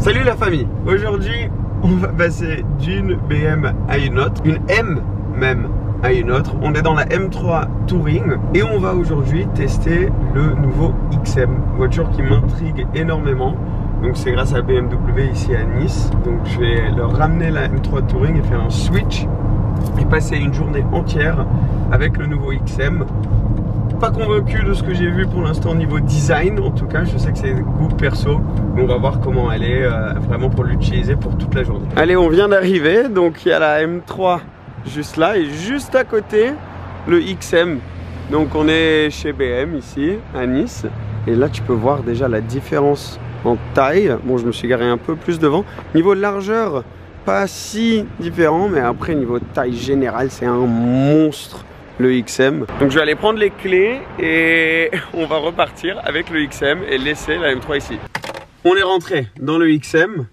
Salut la famille. Aujourd'hui on va passer d'une BM à une autre, une M même à une autre. On est dans la M3 Touring et on va aujourd'hui tester le nouveau XM, voiture qui m'intrigue énormément. Donc c'est grâce à BMW ici à Nice. Donc je vais leur ramener la M3 Touring et faire un switch et passer une journée entière avec le nouveau XM. Pas convaincu de ce que j'ai vu pour l'instant au niveau design, en tout cas je sais que c'est goût perso, mais on va voir comment elle est vraiment pour l'utiliser pour toute la journée. Allez, on vient d'arriver, donc il y a la M3 juste là et juste à côté le XM. Donc on est chez BM ici à Nice et là tu peux voir déjà la différence en taille. Bon, je me suis garé un peu plus devant. Niveau largeur, pas si différent, mais après niveau taille générale c'est un monstre le XM. Donc je vais aller prendre les clés et on va repartir avec le XM et laisser la M3 ici. On est rentré dans le XM.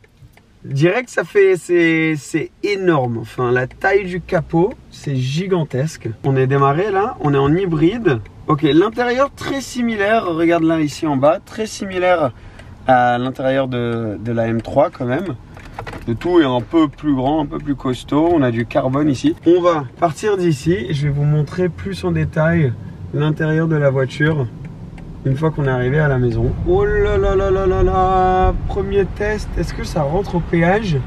Direct, ça fait, c'est énorme. Enfin, la taille du capot, c'est gigantesque. On est démarré là, on est en hybride. Ok, l'intérieur très similaire, regarde là ici en bas, très similaire à l'intérieur de la M3 quand même. Le tout est un peu plus grand, un peu plus costaud. On a du carbone ici. On va partir d'ici et je vais vous montrer plus en détail l'intérieur de la voiture une fois qu'on est arrivé à la maison. Oh là là là là là là! Premier test, est-ce que ça rentre au péage?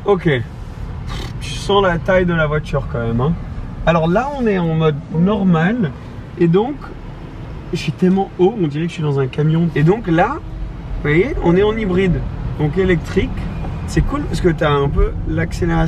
Ok. Tu sens la taille de la voiture quand même, hein. Alors là, on est en mode normal et donc je suis tellement haut, on dirait que je suis dans un camion. Et donc là, vous voyez, on est en hybride. Donc électrique, c'est cool parce que tu as un peu l'accélération